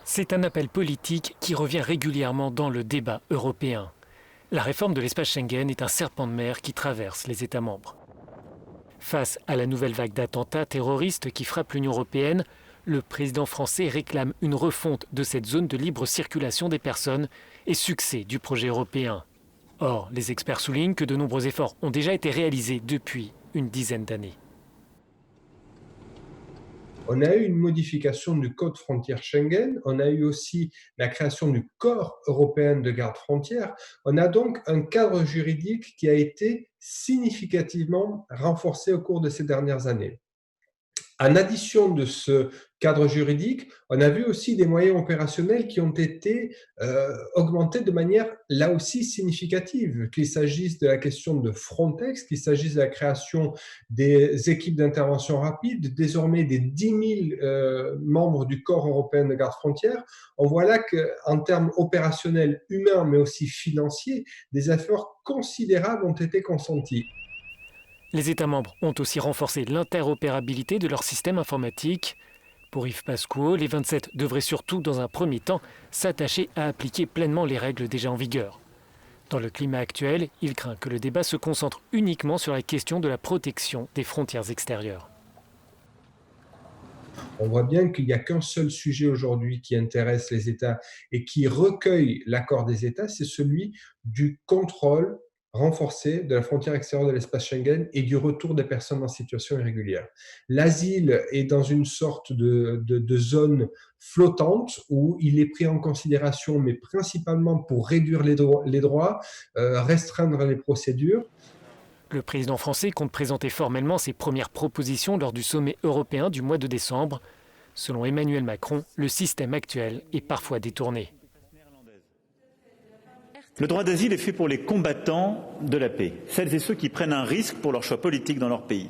C'est un appel politique qui revient régulièrement dans le débat européen. La réforme de l'espace Schengen est un serpent de mer qui traverse les États membres. Face à la nouvelle vague d'attentats terroristes qui frappe l'Union européenne, le président français réclame une refonte de cette zone de libre circulation des personnes et succès du projet européen. Or, les experts soulignent que de nombreux efforts ont déjà été réalisés depuis une dizaine d'années. On a eu une modification du code frontière Schengen, on a eu aussi la création du corps européen de garde-frontières. On a donc un cadre juridique qui a été significativement renforcé au cours de ces dernières années. En addition de ce cadre juridique, on a vu aussi des moyens opérationnels qui ont été augmentés de manière là aussi significative, qu'il s'agisse de la question de Frontex, qu'il s'agisse de la création des équipes d'intervention rapide, désormais des 10 000 membres du corps européen de garde-frontières. On voit là qu'en termes opérationnels, humains, mais aussi financiers, des efforts considérables ont été consentis. Les États membres ont aussi renforcé l'interopérabilité de leur système informatique. Pour Yves Pascuo, les 27 devraient surtout, dans un premier temps, s'attacher à appliquer pleinement les règles déjà en vigueur. Dans le climat actuel, il craint que le débat se concentre uniquement sur la question de la protection des frontières extérieures. On voit bien qu'il n'y a qu'un seul sujet aujourd'hui qui intéresse les États et qui recueille l'accord des États, c'est celui du contrôle renforcé de la frontière extérieure de l'espace Schengen et du retour des personnes en situation irrégulière. L'asile est dans une sorte de zone flottante où il est pris en considération, mais principalement pour réduire les droits, restreindre les procédures. Le président français compte présenter formellement ses premières propositions lors du sommet européen du mois de décembre. Selon Emmanuel Macron, le système actuel est parfois détourné. Le droit d'asile est fait pour les combattants de la paix, celles et ceux qui prennent un risque pour leur choix politique dans leur pays.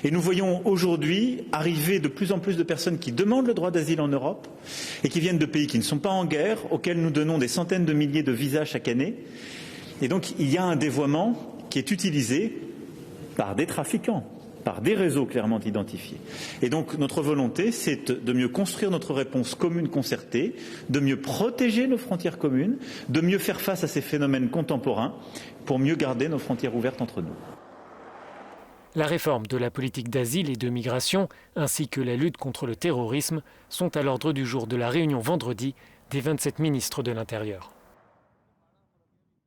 Et nous voyons aujourd'hui arriver de plus en plus de personnes qui demandent le droit d'asile en Europe et qui viennent de pays qui ne sont pas en guerre, auxquels nous donnons des centaines de milliers de visas chaque année. Et donc il y a un dévoiement qui est utilisé par des trafiquants, par des réseaux clairement identifiés. Et donc notre volonté, c'est de mieux construire notre réponse commune concertée, de mieux protéger nos frontières communes, de mieux faire face à ces phénomènes contemporains pour mieux garder nos frontières ouvertes entre nous. La réforme de la politique d'asile et de migration, ainsi que la lutte contre le terrorisme, sont à l'ordre du jour de la réunion vendredi des 27 ministres de l'Intérieur.